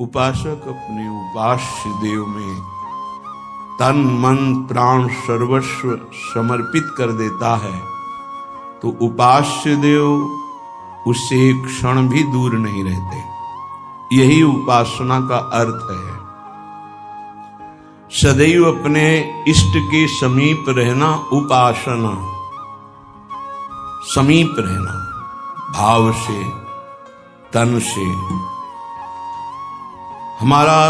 उपासक अपने उपास्य देव में तन मन प्राण सर्वस्व समर्पित कर देता है तो उपास्य देव उससे एक क्षण भी दूर नहीं रहते। यही उपासना का अर्थ है। सदैव अपने इष्ट के समीप रहना उपासना, समीप रहना भाव से, तन से। हमारा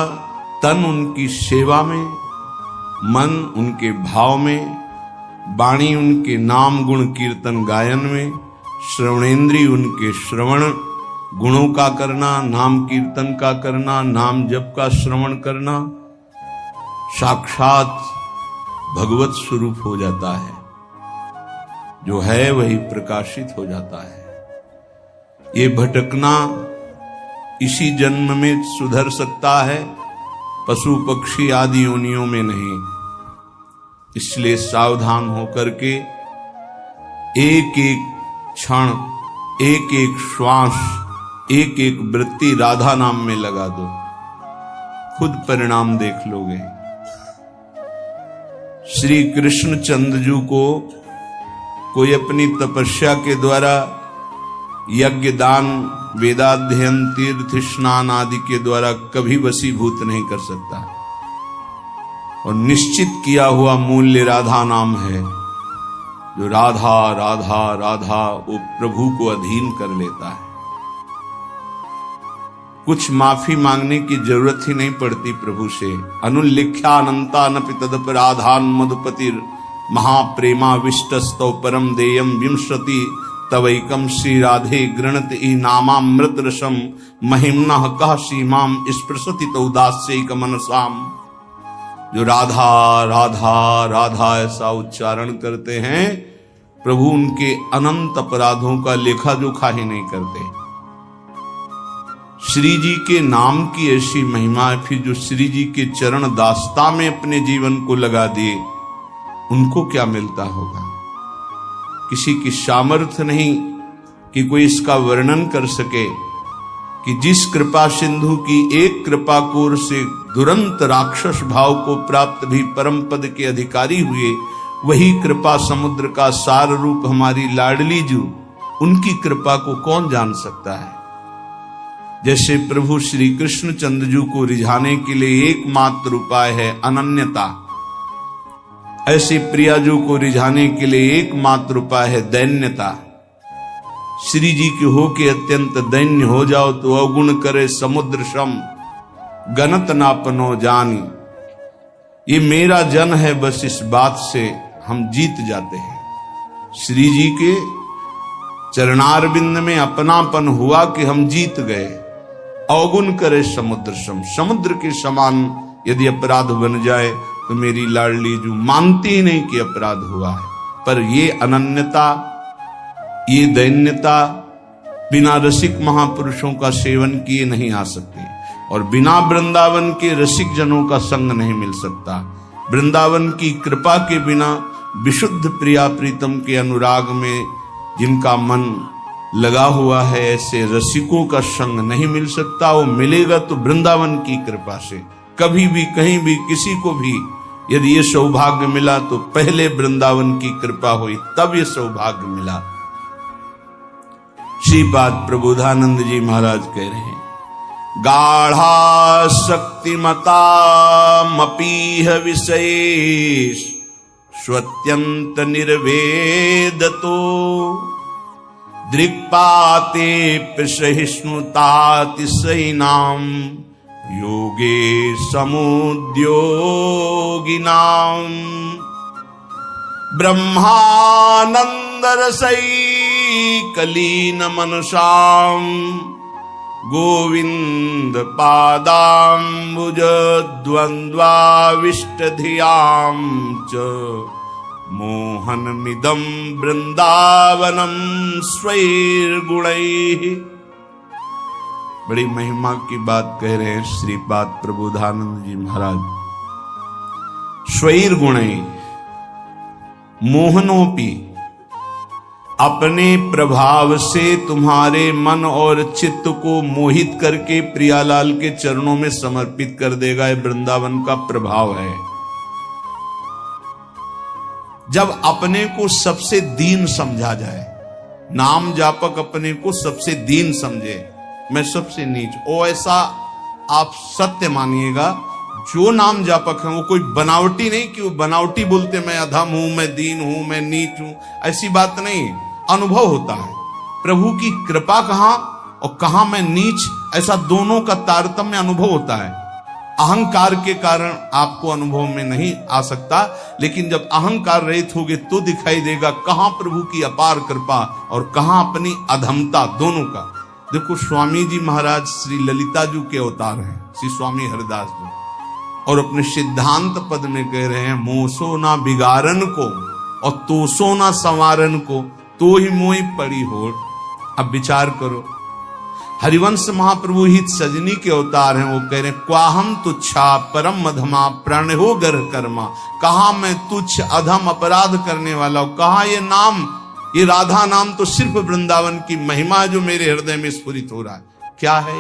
तन उनकी सेवा में, मन उनके भाव में, वाणी उनके नाम गुण कीर्तन गायन में, श्रवणेन्द्रिय उनके श्रवण गुणों का करना, नाम कीर्तन का करना, नाम जप का श्रवण करना, साक्षात भगवत स्वरूप हो जाता है। जो है वही प्रकाशित हो जाता है। ये भटकना इसी जन्म में सुधर सकता है, पशु पक्षी आदि योनियों में नहीं। इसलिए सावधान होकर के एक एक क्षण, एक एक श्वास, एक एक वृत्ति राधा नाम में लगा दो, खुद परिणाम देख लोगे। श्री कृष्ण चंद्रजू को कोई अपनी तपस्या के द्वारा यज्ञ दान वेदाध्ययन तीर्थ स्नान आदि के द्वारा कभी वशीभूत नहीं कर सकता। और निश्चित किया हुआ मूल्य राधा नाम है। जो राधा राधा राधा वो प्रभु को अधीन कर लेता है। कुछ माफी मांगने की जरूरत ही नहीं पड़ती प्रभु से। अनुल्लिख्या अनंता नपि तदपराधान मधुपतिर महाप्रेमा विष्टस्तौ परम देयम विंशति तवैकम श्री राधे गृणत ई नामामृत रसम महिम्ना कह सीमाम स्पृशति तो दास्यैक मनसाम। जो राधा राधा राधा ऐसा उच्चारण करते हैं, प्रभु उनके अनंत अपराधों का लेखा जोखा ही नहीं करते। श्री जी के नाम की ऐसी महिमा है। फिर जो श्री जी के चरण दास्ता में अपने जीवन को लगा दिए, उनको क्या मिलता होगा। किसी की सामर्थ्य नहीं कि कोई इसका वर्णन कर सके कि जिस कृपा सिंधु की एक कृपा कोर से दुरंत राक्षस भाव को प्राप्त भी परम पद के अधिकारी हुए, वही कृपा समुद्र का सार रूप हमारी लाडली जू, उनकी कृपा को कौन जान सकता है। जैसे प्रभु श्री कृष्ण चंद्रजू को रिझाने के लिए एकमात्र उपाय है अनन्यता, ऐसे प्रियाजू को रिझाने के लिए एकमात्र उपाय है दैन्यता। श्री जी के हो के अत्यंत दैन्य हो जाओ तो अवगुण करे समुद्र सम गनत नापनो जानी। ये मेरा जन है, बस इस बात से हम जीत जाते हैं। श्री जी के चरणारविंद में अपनापन हुआ कि हम जीत गए। अवगुण करे समुद्र सम, समुद्र के समान यदि अपराध बन जाए तो मेरी लाडली जो मानती ही नहीं कि अपराध हुआ है। पर ये अनन्यता, ये दैन्यता बिना रसिक महापुरुषों का सेवन किए नहीं आ सकती। और बिना वृंदावन के रसिक जनों का संग नहीं मिल सकता। वृंदावन की कृपा के बिना विशुद्ध प्रिया प्रीतम के अनुराग में जिनका मन लगा हुआ है, ऐसे रसिकों का संग नहीं मिल सकता। वो मिलेगा तो वृंदावन की कृपा से। कभी भी कहीं भी किसी को भी यदि ये सौभाग्य मिला तो पहले वृंदावन की कृपा हुई, तब ये सौभाग्य मिला। श्रीपाद प्रबोधानंद जी महाराज कह रहे हैं, गाढ़ा शक्तिमता मपीह विशेष स्वत्यंत निर्वेदतो दृक्पाते सहिष्णुतातिशयिनाम योगे समुद्योगिनाम ब्रह्मानंद रसैकलीन मनसाम गोविंद पादाम्बुज द्वंद्वाविष्ट धियाम च मोहनमिदं वृंदावनम स्वैर्गुणैः। बड़ी महिमा की बात कह रहे हैं श्रीपाद प्रबोधानंद जी महाराज। स्वैर्गुणैः मोहनोपि, अपने प्रभाव से तुम्हारे मन और चित्त को मोहित करके प्रियालाल के चरणों में समर्पित कर देगा। ये वृंदावन का प्रभाव है। जब अपने को सबसे दीन समझा जाए, नाम जापक अपने को सबसे दीन समझे, मैं सबसे नीच, ओ ऐसा आप सत्य मानिएगा। जो नाम जापक है वो कोई बनावटी नहीं कि वो बनावटी बोलते मैं अधम हूं, मैं दीन हूं, मैं नीच हूं, ऐसी बात नहीं। अनुभव होता है प्रभु की कृपा कहां और कहां मैं नीच, ऐसा दोनों का तारतम्य अनुभव होता है। अहंकार के कारण आपको अनुभव में नहीं आ सकता, लेकिन जब अहंकार रहित होगे तो दिखाई देगा कहां प्रभु की अपार कृपा और कहां अपनी अधमता, दोनों का। देखो स्वामी जी महाराज श्री ललिता जी के अवतार हैं, श्री स्वामी हरिदास जी, और अपने सिद्धांत पद में कह रहे हैं, मोसो ना बिगारन को और तोसो ना संवारन को, तो ही मोई पड़ी होठ। अब विचार करो, हरिवंश महाप्रभु हित सजनी के अवतार हैं। वो कह रहे हैं, क्वाहम तुच्छा परम मधमा प्रण हो गर्ह कर्मा। कहा मैं तुच्छ अधम अपराध करने वाला हूं, कहा ये नाम, ये राधा नाम तो सिर्फ वृंदावन की महिमा जो मेरे हृदय में स्फुरित हो रहा है। क्या है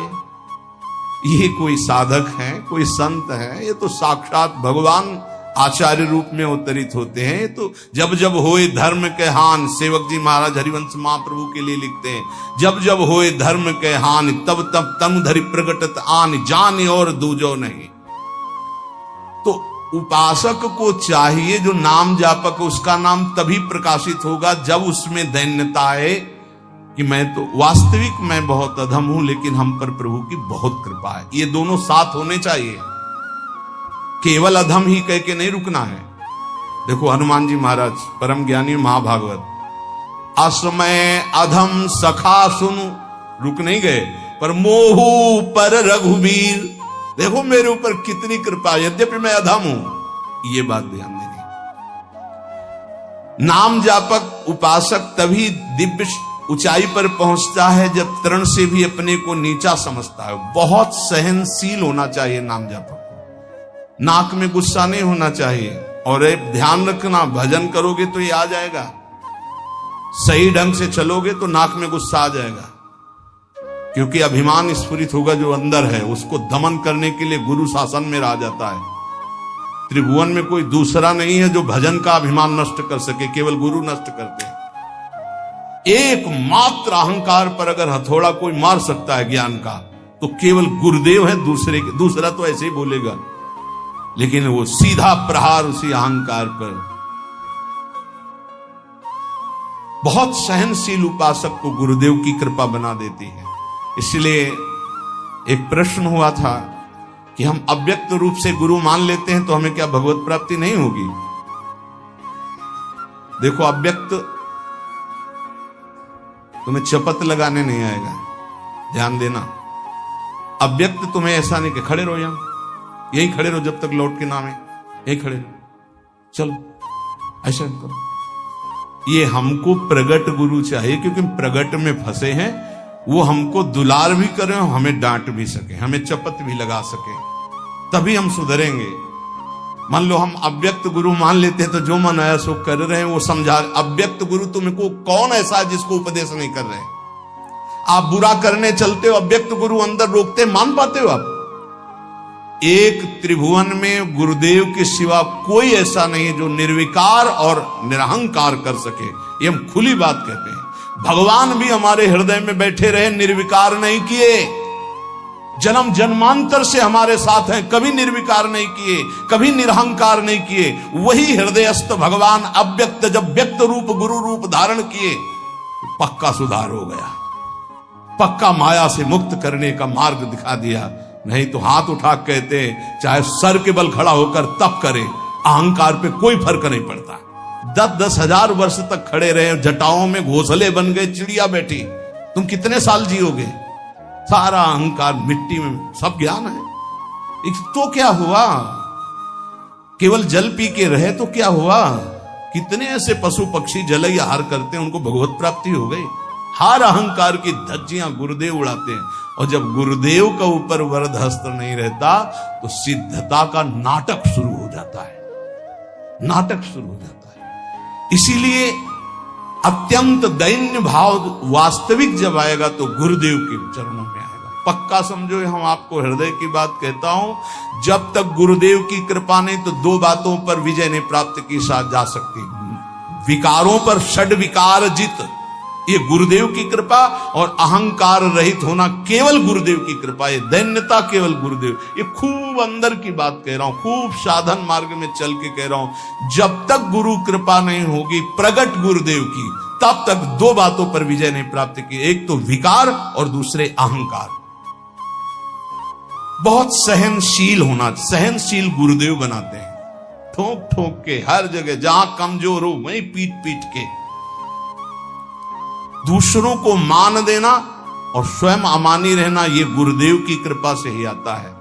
ये? कोई साधक है, कोई संत है? ये तो साक्षात भगवान आचार्य रूप में अवतरित होते हैं। तो जब जब होए धर्म के हान, सेवक जी महाराज हरिवंश महाप्रभु के लिए लिखते हैं, जब जब होए धर्म के हान तब तब तनु धरि प्रगटत आन, जान और दूजो नहीं। तो उपासक को चाहिए, जो नाम जापक उसका नाम तभी प्रकाशित होगा जब उसमें दैन्यता आए कि मैं तो वास्तविक मैं बहुत अधम हूं, लेकिन हम पर प्रभु की बहुत कृपा है। ये दोनों साथ होने चाहिए, केवल अधम ही कह के नहीं रुकना है। देखो हनुमान जी महाराज परम ज्ञानी महाभागवत, असमय अधम सखा सुनु, रुक नहीं गए, पर मोहू पर रघुवीर, देखो मेरे ऊपर कितनी कृपा, यद्यपि मैं अधम हूं। ये बात ध्यान देनी। नाम जापक उपासक तभी दिव्य ऊंचाई पर पहुंचता है जब तरण से भी अपने को नीचा समझता है। बहुत सहनशील होना चाहिए नाम जापक, नाक में गुस्सा नहीं होना चाहिए। और ध्यान रखना, भजन करोगे तो ये आ जाएगा, सही ढंग से चलोगे तो नाक में गुस्सा आ जाएगा, क्योंकि अभिमान स्फुरित होगा जो अंदर है, उसको दमन करने के लिए गुरु शासन में रह जाता है। त्रिभुवन में कोई दूसरा नहीं है जो भजन का अभिमान नष्ट कर सके, केवल गुरु नष्ट करते हैं। एकमात्र अहंकार पर अगर हथौड़ा कोई मार सकता है ज्ञान का, तो केवल गुरुदेव है, दूसरा तो ऐसे ही बोलेगा, लेकिन वो सीधा प्रहार उसी अहंकार पर। बहुत सहनशील उपासक को गुरुदेव की कृपा बना देती है। इसलिए एक प्रश्न हुआ था कि हम अव्यक्त रूप से गुरु मान लेते हैं तो हमें क्या भगवत प्राप्ति नहीं होगी? देखो अव्यक्त तुम्हें चपत लगाने नहीं आएगा, ध्यान देना। अव्यक्त तुम्हें ऐसा नहीं कि खड़े रहो, यहीं खड़े रहो जब तक लौट के ना आए, यहीं खड़े रहो, चलो ऐसा करो। ये हमको प्रगट गुरु चाहिए, क्योंकि प्रगट में फंसे हैं। वो हमको दुलार भी करें, हमें डांट भी सके, हमें चपत भी लगा सके, तभी हम सुधरेंगे। मान लो हम अव्यक्त गुरु मान लेते हैं तो जो मन आया सो कर रहे हैं, वो समझा। अव्यक्त गुरु तुमको कौन ऐसा है जिसको उपदेश नहीं कर रहे? आप बुरा करने चलते हो, अव्यक्त गुरु अंदर रोकते, मान पाते हो आप? एक त्रिभुवन में गुरुदेव के सिवा कोई ऐसा नहीं है जो निर्विकार और निरहंकार कर सके। ये हम खुली बात कहते हैं। भगवान भी हमारे हृदय में बैठे रहे, निर्विकार नहीं किए। जन्म जन्मांतर से हमारे साथ हैं, कभी निर्विकार नहीं किए, कभी निरहंकार नहीं किए। वही हृदयस्थ भगवान अव्यक्त जब व्यक्त रूप गुरु रूप धारण किए, पक्का सुधार हो गया, पक्का माया से मुक्त करने का मार्ग दिखा दिया। नहीं तो हाथ उठा कहते चाहे सर के बल खड़ा होकर तप करे, अहंकार पे कोई फर्क नहीं पड़ता। 10-10 हजार वर्ष तक खड़े रहे, जटाओं में घोंसले बन गए, चिड़िया बैठी, तुम कितने साल जियोगे? सारा अहंकार मिट्टी में, सब ज्ञान है। तो क्या हुआ? केवल जल पी के रहे तो क्या हुआ? कितने ऐसे पशु पक्षी जल ही आहार करते हैं, उनको भगवत प्राप्ति हो गई। हर अहंकार की धज्जियां गुरुदेव उड़ाते हैं। और जब गुरुदेव का ऊपर वरद हस्त नहीं रहता तो सिद्धता का नाटक शुरू हो जाता है, नाटक शुरू हो जाता है। इसीलिए अत्यंत दैन्य भाव वास्तविक जब आएगा तो गुरुदेव के चरणों में आएगा। पक्का समझो, हम आपको हृदय की बात कहता हूं, जब तक गुरुदेव की कृपा नहीं तो दो बातों पर विजय नहीं प्राप्त की जा सकती। विकारों पर षड विकार जित, ये गुरुदेव की कृपा, और अहंकार रहित होना केवल गुरुदेव की कृपा, ये दैन्यता केवल गुरुदेव। ये खूब अंदर की बात कह रहा हूं, खूब साधन मार्ग में चल के कह रहा हूं। जब तक गुरु कृपा नहीं होगी प्रगट गुरुदेव की, तब तक दो बातों पर विजय नहीं प्राप्त की, एक तो विकार और दूसरे अहंकार। बहुत सहनशील होना, सहनशील गुरुदेव बनाते हैं, ठोक ठोक के हर जगह, जहां कमजोर हो वहीं पीट पीट के। दूसरों को मान देना और स्वयं अमानी रहना, ये गुरुदेव की कृपा से ही आता है।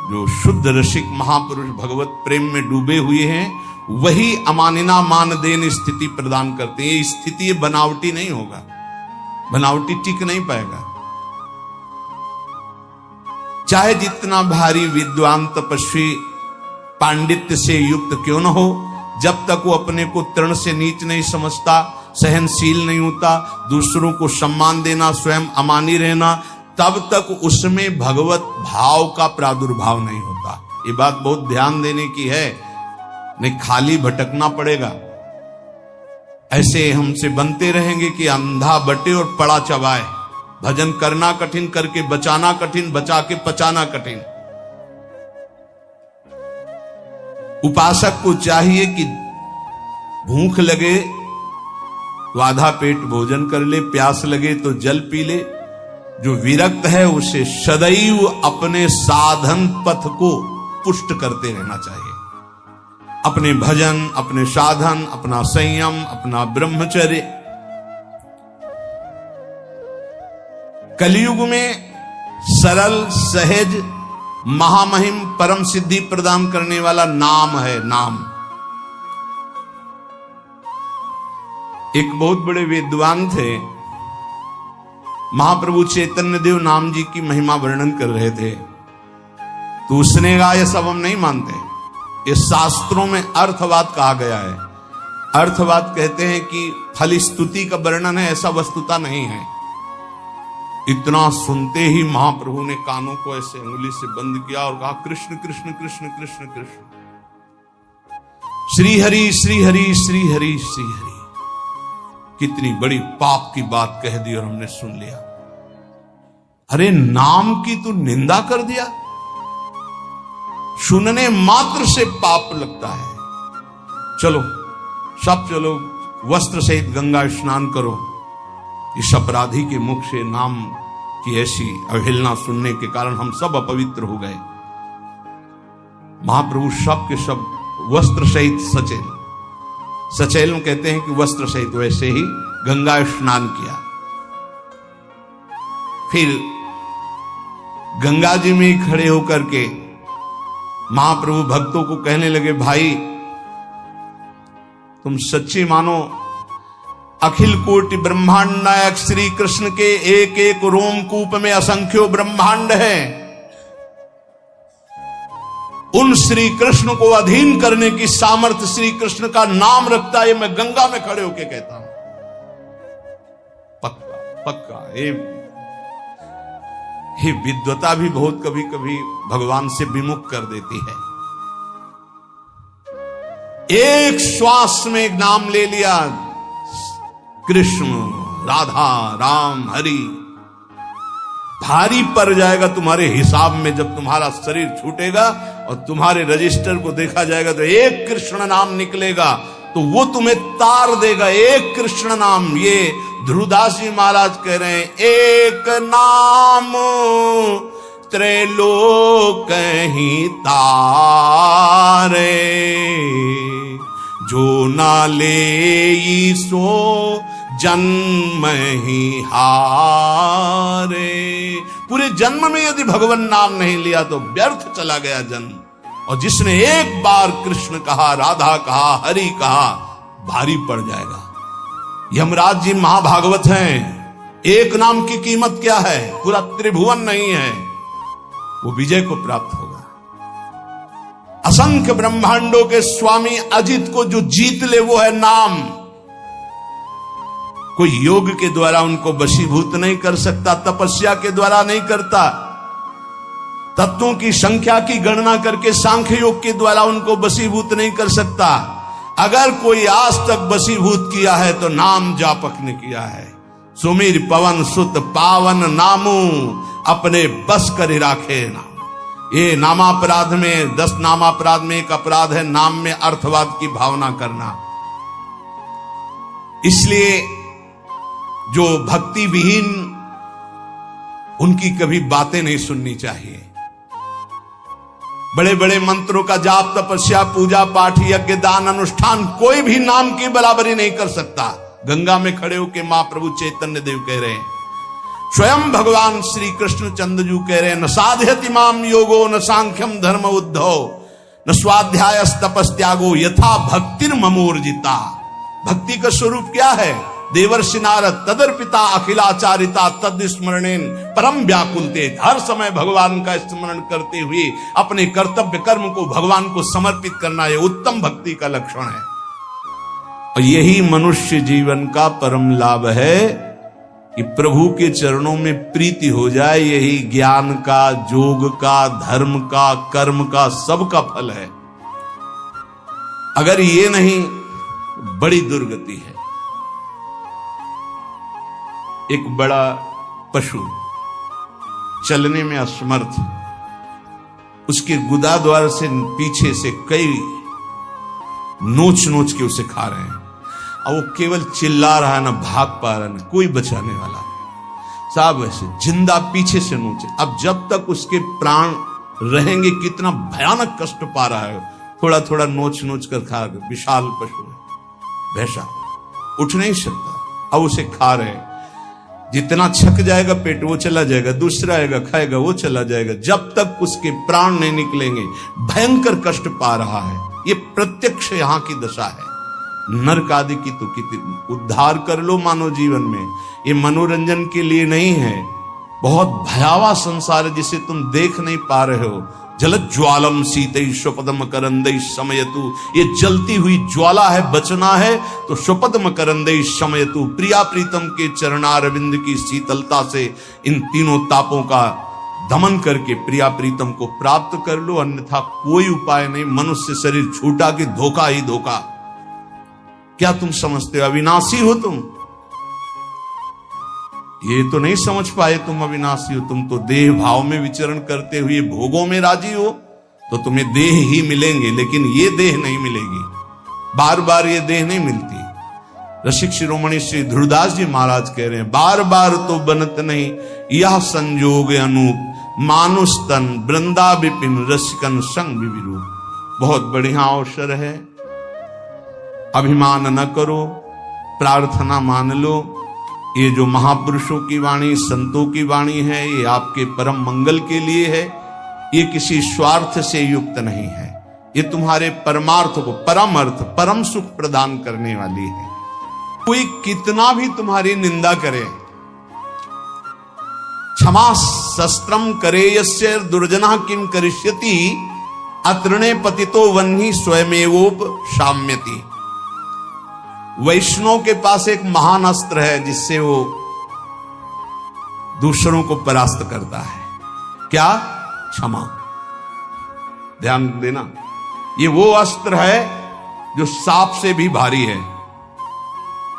जो शुद्ध रसिक महापुरुष भगवत प्रेम में डूबे हुए हैं, वही अमानिना मान देन स्थिति प्रदान करते हैं। ये स्थिति बनावटी नहीं होगा, बनावटी टिक नहीं पाएगा। चाहे जितना भारी विद्वान तपस्वी पांडित्य से युक्त क्यों न हो, जब तक वो अपने को तृण से नीच नहीं समझता, सहनशील नहीं होता, दूसरों को सम्मान देना, स्वयं अमानी रहना, तब तक उसमें भगवत भाव का प्रादुर्भाव नहीं होता। ये बात बहुत ध्यान देने की है, नहीं खाली भटकना पड़ेगा। ऐसे हमसे बनते रहेंगे कि अंधा बटे और पड़ा चबाए। भजन करना कठिन, करके बचाना कठिन, बचा के पचाना कठिन। उपासक को चाहिए कि भूख लगे तो आधा पेट भोजन कर ले, प्यास लगे तो जल पी ले। जो विरक्त है उसे सदैव अपने साधन पथ को पुष्ट करते रहना चाहिए। अपने भजन, अपने साधन, अपना संयम, अपना ब्रह्मचर्य। कलयुग में सरल, सहज, महामहिम, परम सिद्धि प्रदान करने वाला नाम है, नाम। एक बहुत बड़े विद्वान थे, महाप्रभु चैतन्य देव नाम जी की महिमा वर्णन कर रहे थे, तो उसने कहा, यह सब हम नहीं मानते, ये शास्त्रों में अर्थवाद कहा गया है। अर्थवाद कहते हैं कि फल स्तुति का वर्णन है, ऐसा वस्तुता नहीं है। इतना सुनते ही महाप्रभु ने कानों को ऐसे उंगली से बंद किया और कहा, कृष्ण कृष्ण कृष्ण कृष्ण कृष्ण, श्री हरि श्री हरि श्री हरि श्री हरि। कितनी बड़ी पाप की बात कह दी और हमने सुन लिया। अरे नाम की तू निंदा कर दिया, सुनने मात्र से पाप लगता है। चलो सब चलो, वस्त्र सहित गंगा स्नान करो। इस अपराधी के मुख से नाम की ऐसी अवहेलना सुनने के कारण हम सब अपवित्र हो गए। महाप्रभु सब के सब वस्त्र सहित सचेल, सचेल में कहते हैं कि वस्त्र सहित, वैसे ही गंगा स्नान किया। फिर गंगा जी में खड़े होकर के महाप्रभु भक्तों को कहने लगे, भाई तुम सच्ची मानो, अखिल कोटि ब्रह्मांड नायक श्री कृष्ण के एक एक रोमकूप में असंख्यों ब्रह्मांड है। उन श्री कृष्ण को अधीन करने की सामर्थ्य श्री कृष्ण का नाम रखता है। मैं गंगा में खड़े होकर कहता हूं, पक्का पक्का। ये विद्वता भी बहुत कभी कभी भगवान से विमुख कर देती है। एक श्वास में एक नाम ले लिया, कृष्ण, राधा, राम, हरि। भारी पड़ जाएगा तुम्हारे हिसाब में जब तुम्हारा शरीर छूटेगा और तुम्हारे रजिस्टर को देखा जाएगा तो एक कृष्ण नाम निकलेगा, तो वो तुम्हें तार देगा। एक कृष्ण नाम, ये ध्रुवदास जी महाराज कह रहे हैं, एक नाम त्रैलोक ही तारे, जो ना ले सो जन्म ही हारे। पूरे जन्म में यदि भगवान नाम नहीं लिया तो व्यर्थ चला गया जन्म। और जिसने एक बार कृष्ण कहा, राधा कहा, हरि कहा, भारी पड़ जाएगा। यमराज जी महाभागवत हैं, एक नाम की कीमत क्या है, पूरा त्रिभुवन नहीं है, वो विजय को प्राप्त होगा। असंख्य ब्रह्मांडों के स्वामी अजित को जो जीत ले वो है नाम। कोई योग के द्वारा उनको वशीभूत नहीं कर सकता, तपस्या के द्वारा नहीं करता, तत्वों की संख्या की गणना करके सांख्य योग के द्वारा उनको वशीभूत नहीं कर सकता। अगर कोई आज तक वशीभूत किया है तो नाम जापक ने किया है। सुमीर पवन सुत पावन नामू, अपने बस कर राखे नाम। ये नामापराध में 10 नामापराध में एक अपराध है नाम में अर्थवाद की भावना करना। इसलिए जो भक्ति विहीन, उनकी कभी बातें नहीं सुननी चाहिए। बड़े बड़े मंत्रों का जाप, तपस्या, पूजा पाठ, यज्ञ, दान, अनुष्ठान कोई भी नाम की बराबरी नहीं कर सकता। गंगा में खड़े होकर महाप्रभु चैतन्य देव कह रहे हैं, स्वयं भगवान श्री कृष्ण चंद्रजू कह रहे हैं, न साध्यति माम योगो न सांख्यम धर्म उद्धव न स्वाध्याय तपस्त्यागो यथा भक्तिर ममोर्जिता। भक्ति का स्वरूप क्या है? देवर्षि नारद तदर्पिता अखिलाचारिता तद स्मरणेन परम व्याकुलते। हर समय भगवान का स्मरण करते हुए अपने कर्तव्य कर्म को भगवान को समर्पित करना, यह उत्तम भक्ति का लक्षण है। और यही मनुष्य जीवन का परम लाभ है कि प्रभु के चरणों में प्रीति हो जाए। यही ज्ञान का, योग का, धर्म का, कर्म का, सब का फल है। अगर ये नहीं, बड़ी दुर्गति है। एक बड़ा पशु चलने में असमर्थ, उसके गुदा द्वार से पीछे से कई नोच नोच के उसे खा रहे हैं, और वो केवल चिल्ला रहा है, ना भाग पा रहा है, ना कोई बचाने वाला। साहब ऐसे जिंदा पीछे से नोचे। अब जब तक उसके प्राण रहेंगे, कितना भयानक कष्ट पा रहा है। थोड़ा थोड़ा नोच नोच कर खा रहे। विशाल पशु है, भैंसा उठ नहीं सकता, अब उसे खा रहे हैं। जितना छक जाएगा पेट वो चला जाएगा, दूसरा आएगा खाएगा वो चला जाएगा, जब तक उसके प्राण नहीं निकलेंगे। भयंकर कष्ट पा रहा है। ये प्रत्यक्ष यहां की दशा है। नरक आदि की तो कितनी उद्धार कर लो मानव जीवन में, ये मनोरंजन के लिए नहीं है। बहुत भयावह संसार है जिसे तुम देख नहीं पा रहे हो। जलत ज्वालम सीतई स्वपदम करंदई समयतु, ये जलती हुई ज्वाला है, बचना है तो स्वपदम करंदई समयतु। प्रिया प्रीतम के चरणारविंद की शीतलता से इन तीनों तापों का दमन करके प्रिया प्रीतम को प्राप्त कर लो, अन्यथा कोई उपाय नहीं। मनुष्य शरीर छूटा कि धोखा ही धोखा। क्या तुम समझते हो अविनाशी हो तुम? ये तो नहीं समझ पाए तुम अविनाशी हो। तुम तो देह भाव में विचरण करते हुए भोगों में राजी हो, तो तुम्हें देह ही मिलेंगे, लेकिन ये देह नहीं मिलेगी। बार बार ये देह नहीं मिलती। रसिक शिरोमणि श्री ध्रुवदास जी महाराज कह रहे हैं, बार बार तो बनत नहीं यह संजोग अनूप, मानुष तन वृंदा विपिन रसिकन संग विरूप। बहुत बढ़िया अवसर है, अभिमान न करो, प्रार्थना मान लो। ये जो महापुरुषों की वाणी, संतों की वाणी है, ये आपके परम मंगल के लिए है। ये किसी स्वार्थ से युक्त नहीं है। ये तुम्हारे परमार्थ को, परम अर्थ, परम सुख प्रदान करने वाली है। कोई कितना भी तुम्हारी निंदा करे, क्षमा शस्त्रम करे यस्य दुर्जना किम करिष्यति, अतृणे पतितो वह्नि स्वयमेवोप शाम्यति। वैष्णव के पास एक महान अस्त्र है जिससे वो दूसरों को परास्त करता है। क्या? क्षमा। ध्यान देना, ये वो अस्त्र है जो सांप से भी भारी है।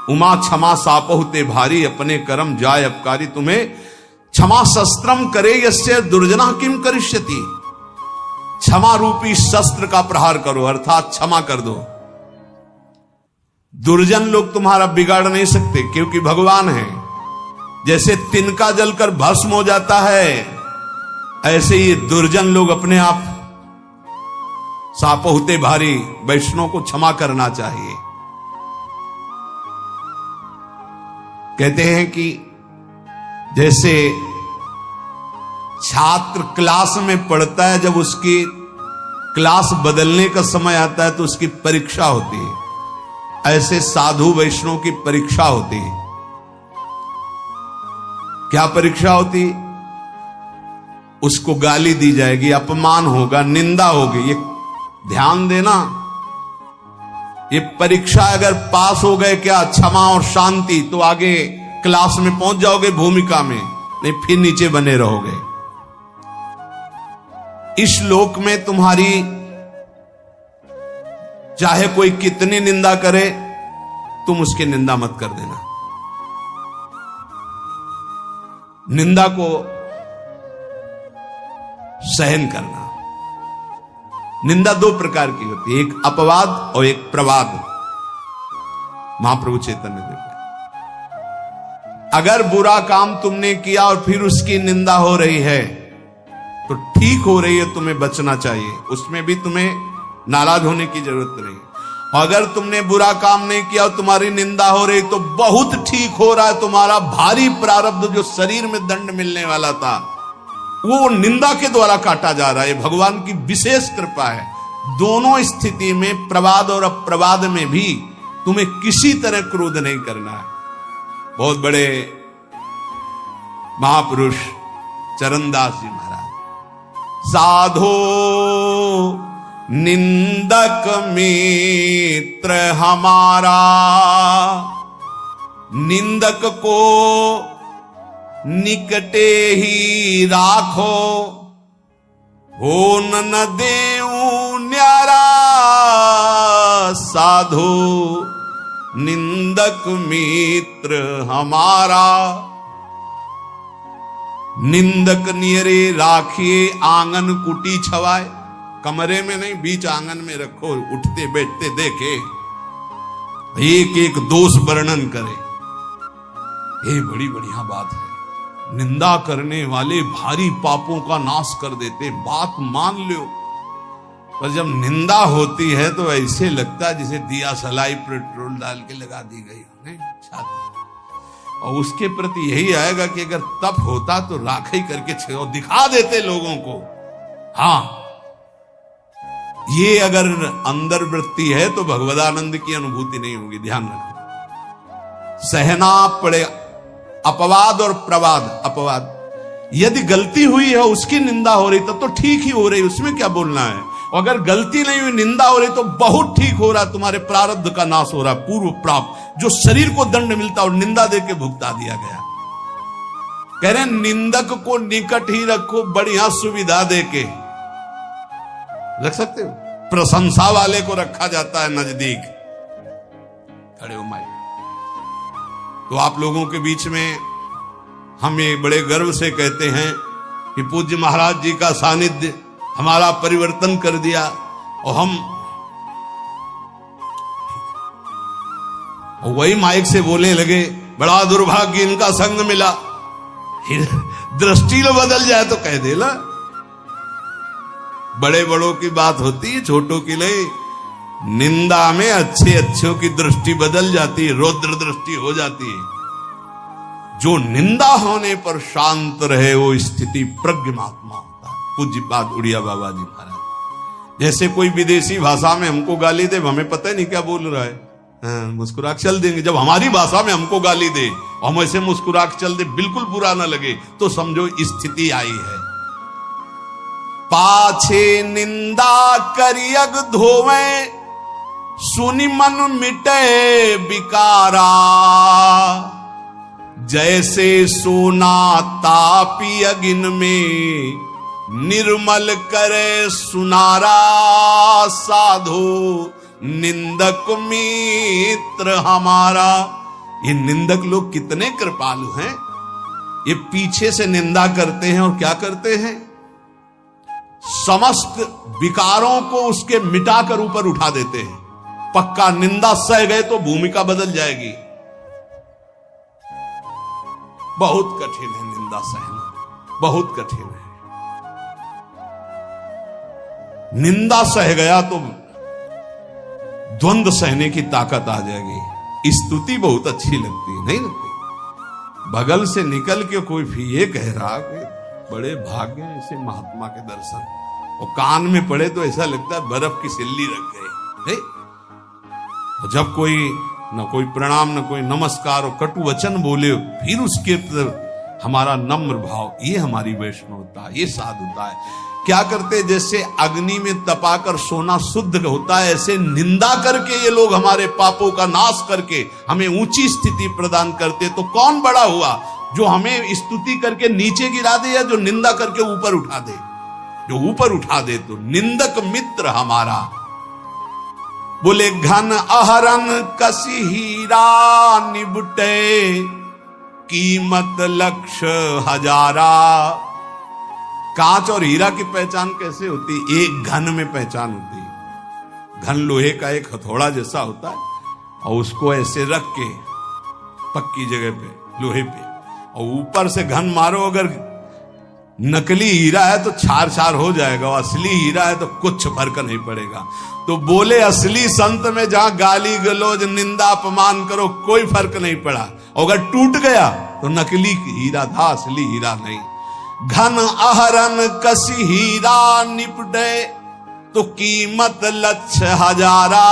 उमा क्षमा सापहुते भारी, अपने कर्म जाय अपकारी तुम्हें। क्षमा शस्त्रम करे यस्य दुर्जना किम करिष्यति। क्षमा रूपी शस्त्र का प्रहार करो, अर्थात क्षमा कर दो। दुर्जन लोग तुम्हारा बिगाड़ नहीं सकते, क्योंकि भगवान है। जैसे तिनका जलकर भस्म हो जाता है, ऐसे ही दुर्जन लोग अपने आप सापहुते भारी। वैष्णव को क्षमा करना चाहिए। कहते हैं कि जैसे छात्र क्लास में पढ़ता है, जब उसकी क्लास बदलने का समय आता है तो उसकी परीक्षा होती है, ऐसे साधु वैष्णव की परीक्षा होती है। क्या परीक्षा होती? उसको गाली दी जाएगी, अपमान होगा, निंदा होगी। ये ध्यान देना, ये परीक्षा अगर पास हो गए क्या क्षमा और शांति, तो आगे क्लास में पहुंच जाओगे भूमिका में, नहीं फिर नीचे बने रहोगे। इस लोक में तुम्हारी चाहे कोई कितनी निंदा करे, तुम उसकी निंदा मत कर देना। निंदा को सहन करना। निंदा दो प्रकार की होती है, एक अपवाद और एक प्रवाद। महाप्रभु चैतन्य देव, अगर बुरा काम तुमने किया और फिर उसकी निंदा हो रही है तो ठीक हो रही है, तुम्हें बचना चाहिए, उसमें भी तुम्हें नाराज होने की जरूरत नहीं। अगर तुमने बुरा काम नहीं किया और तुम्हारी निंदा हो रही तो बहुत ठीक हो रहा है, तुम्हारा भारी प्रारब्ध जो शरीर में दंड मिलने वाला था वो निंदा के द्वारा काटा जा रहा है। भगवान की विशेष कृपा है। दोनों स्थिति में, प्रवाद और अप्रवाद में भी तुम्हें किसी तरह क्रोध नहीं करना है। बहुत बड़े महापुरुष चरणदास जी महाराज, साधो निंदक मित्र हमारा, निंदक को निकटे ही राखो, हो न देऊ न्यारा, साधो निंदक मित्र हमारा। निंदक नियरे राखिए आंगन कुटी छवाए, कमरे में नहीं बीच आंगन में रखो, उठते बैठते देखे, एक एक दोष वर्णन करे। ये बड़ी बढ़िया बात है। निंदा करने वाले भारी पापों का नाश कर देते, बात मान लो। पर जब निंदा होती है तो ऐसे लगता है जैसे दिया सलाई पेट्रोल डाल के लगा दी गई नहीं छाती। और उसके प्रति यही आएगा कि अगर तप होता तो राखी करके दिखा देते लोगों को। हाँ, ये अगर अंदर वृत्ति है तो भगवदानंद की अनुभूति नहीं होगी, ध्यान रखना। सहना पड़े अपवाद और प्रवाद। अपवाद, यदि गलती हुई है उसकी निंदा हो रही तब तो ठीक ही हो रही, उसमें क्या बोलना है। अगर गलती नहीं हुई, निंदा हो रही तो बहुत ठीक हो रहा, तुम्हारे प्रारब्ध का नाश हो रहा, पूर्व प्राप्त जो शरीर को दंड मिलता और निंदा देके भुगता दिया गया। कह रहे निंदक को निकट ही रखो, बढ़िया सुविधा देके रख सकते हो। प्रशंसा वाले को रखा जाता है नजदीक, खड़े हो माई। तो आप लोगों के बीच में हम ये बड़े गर्व से कहते हैं कि पूज्य महाराज जी का सानिध्य हमारा परिवर्तन कर दिया। और हम वही माइक से बोलने लगे, बड़ा दुर्भाग्य इनका संग मिला। दृष्टि बदल जाए तो कह दे ला, बड़े बड़ों की बात होती है, छोटों की नहीं। निंदा में अच्छे अच्छों की दृष्टि बदल जाती है, रौद्र दृष्टि हो जाती है। जो निंदा होने पर शांत रहे वो स्थिति प्रज्ञ महात्मा होता है। पूज्य बात उड़िया बाबा जी महाराज, जैसे कोई विदेशी भाषा में हमको गाली दे, हमें पता ही नहीं क्या बोल रहा है, मुस्कुरा के चल देंगे। जब हमारी भाषा में हमको गाली दे, हम ऐसे मुस्कुरा के चल दे, बिल्कुल बुरा ना लगे, तो समझो स्थिति आई है। पाछे निंदा करियग धोवे, सुनि मन मिटे विकारा, जैसे सोना तापी अगिन में, निर्मल करे सुनारा, साधो निंदक मित्र हमारा। ये निंदक लोग कितने कृपालु हैं। ये पीछे से निंदा करते हैं और क्या करते हैं, समस्त विकारों को उसके मिटाकर ऊपर उठा देते हैं। पक्का निंदा सह गए तो भूमिका बदल जाएगी। बहुत कठिन है निंदा सहना, बहुत कठिन है। निंदा सह गया तो द्वंद्व सहने की ताकत आ जाएगी। स्तुति बहुत अच्छी लगती है, नहीं लगती। बगल से निकल के कोई भी ये कह रहा कि बड़े भाग्य हैं ऐसे महात्मा के दर्शन, और कान में पड़े तो ऐसा लगता है बर्फ की सिल्ली रख गई। जब कोई न कोई प्रणाम न कोई नमस्कार और कटु वचन बोले, फिर उसके हमारा नम्र भाव, ये हमारी वैष्णवता, ये साधुता है। क्या करते, जैसे अग्नि में तपाकर सोना शुद्ध होता है, ऐसे निंदा करके ये लोग हमारे पापों का नाश करके हमें ऊंची स्थिति प्रदान करते। तो कौन बड़ा हुआ, जो हमें स्तुति करके नीचे गिरा दे या जो निंदा करके ऊपर उठा दे? जो ऊपर उठा दे। तो निंदक मित्र हमारा। बोले घन अहरन कसी हीरा निबटे, कीमत लक्ष्य हजारा। कांच और हीरा की पहचान कैसे होती? एक घन में पहचान होती है। घन लोहे का एक हथौड़ा जैसा होता है और उसको ऐसे रख के पक्की जगह पे, लोहे पे, और ऊपर से घन मारो। अगर नकली हीरा है तो छार छार हो जाएगा, और असली हीरा है तो कुछ फर्क नहीं पड़ेगा। तो बोले असली संत में जहां गाली गलौज निंदा अपमान करो कोई फर्क नहीं पड़ा, अगर टूट गया तो नकली हीरा था, असली हीरा नहीं। घन अहरन कसी हीरा निपटे, तो कीमत लक्ष्य हजारा।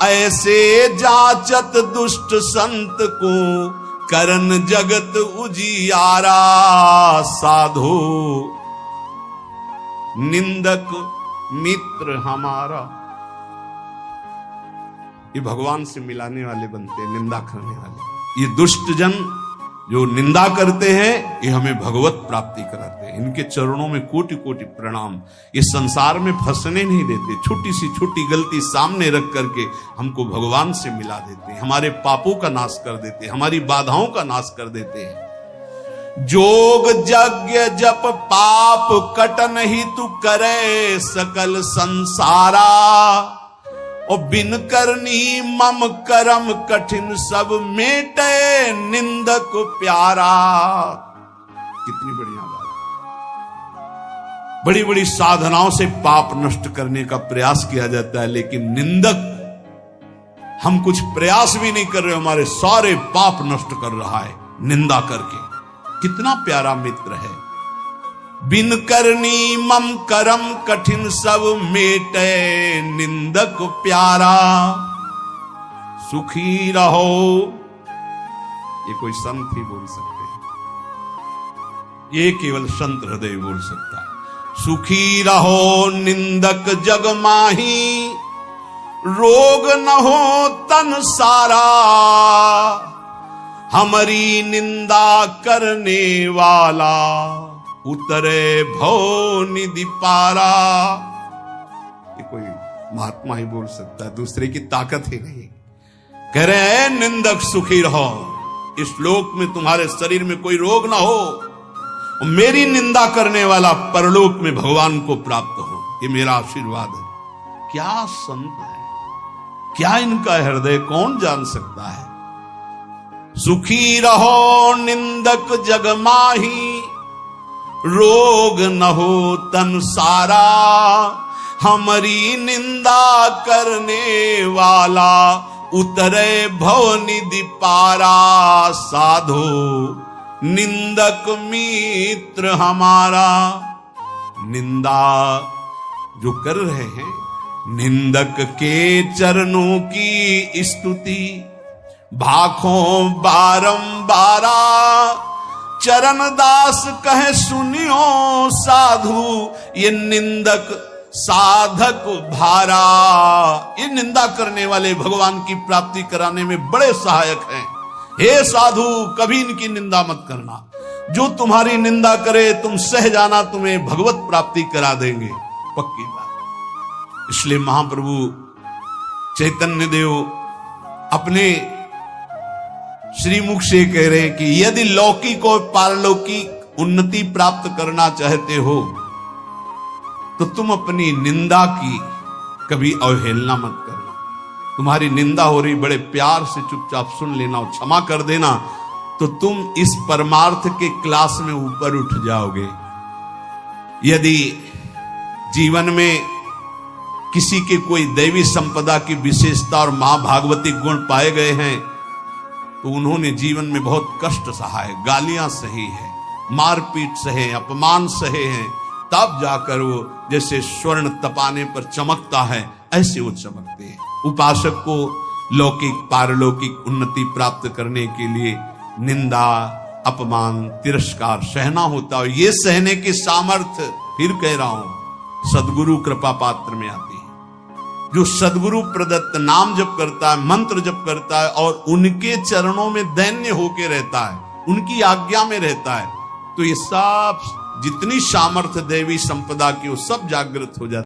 ऐसे जाचत दुष्ट संत को, करन जगत उजियारा। साधो निंदक मित्र हमारा। ये भगवान से मिलाने वाले बनते हैं, निंदा करने वाले। ये दुष्ट जन जो निंदा करते हैं, ये हमें भगवत प्राप्ति कराते हैं। इनके चरणों में कोटि कोटि प्रणाम। ये संसार में फंसने नहीं देते, छोटी सी छोटी गलती सामने रख करके हमको भगवान से मिला देते हैं, हमारे पापों का नाश कर देते हैं, हमारी बाधाओं का नाश कर देते हैं। जोग यज्ञ जप पाप कटन ही तू करे, सकल संसारा। और बिन करनी मम करम कठिन, सब मेटे निंदक प्यारा। कितनी बढ़िया बात। बड़ी बड़ी साधनाओं से पाप नष्ट करने का प्रयास किया जाता है, लेकिन निंदक, हम कुछ प्रयास भी नहीं कर रहे, हमारे सारे पाप नष्ट कर रहा है निंदा करके। कितना प्यारा मित्र है। बिन करनी मम करम कठिन, सब मेटे निंदक प्यारा। सुखी रहो, ये कोई संत ही बोल सकते हैं, ये केवल संत हृदय बोल सकता है। सुखी रहो निंदक जग माही, रोग न हो तन सारा। हमारी निंदा करने वाला, उतरे भव निधि पारा। ये कोई महात्मा ही बोल सकता है, दूसरे की ताकत ही नहीं। कह रहे हैं निंदक सुखी रहो, इस श्लोक में तुम्हारे शरीर में कोई रोग ना हो, और मेरी निंदा करने वाला परलोक में भगवान को प्राप्त हो, ये मेरा आशीर्वाद है। क्या संत है, क्या इनका हृदय कौन जान सकता है। सुखी रहो निंदक जग माही, रोग न हो तन सारा। हमारी निंदा करने वाला, उतरे भव निधि पारा। साधो निंदक मित्र हमारा। निंदा जो कर रहे हैं, निंदक के चरणों की स्तुति भाखों बारंबारा। चरण दास कहे सुनियो साधु, ये निंदक साधक भारा। ये निंदा करने वाले भगवान की प्राप्ति कराने में बड़े सहायक हैं। हे साधु, कभी इनकी निंदा मत करना। जो तुम्हारी निंदा करे तुम सह जाना, तुम्हें भगवत प्राप्ति करा देंगे, पक्की बात। इसलिए महाप्रभु चैतन्य देव अपने श्रीमुख से कह रहे हैं कि यदि लौकिक और पारलौकिक उन्नति प्राप्त करना चाहते हो, तो तुम अपनी निंदा की कभी अवहेलना मत करना। तुम्हारी निंदा हो रही, बड़े प्यार से चुपचाप सुन लेना और क्षमा कर देना, तो तुम इस परमार्थ के क्लास में ऊपर उठ जाओगे। यदि जीवन में किसी के कोई दैवी संपदा की विशेषता और महाभागवती गुण पाए गए हैं, तो उन्होंने जीवन में बहुत कष्ट सहा है, गालियां सही है, मारपीट सहे, अपमान सहे हैं, तब जाकर वो जैसे स्वर्ण तपाने पर चमकता है, ऐसे वो चमकते हैं। उपासक को लौकिक पारलौकिक उन्नति प्राप्त करने के लिए निंदा, अपमान, तिरस्कार सहना होता है। ये सहने के सामर्थ्य फिर कह रहा हूं, सदगुरु कृपा पात्र में आती है। जो सदगुरु प्रदत्त नाम जप करता है, मंत्र जप करता है और उनके चरणों में दैन्य होके रहता है, उनकी आज्ञा में रहता है, तो ये सब जितनी सामर्थ्य देवी संपदा की वो सब जागृत हो जाती है।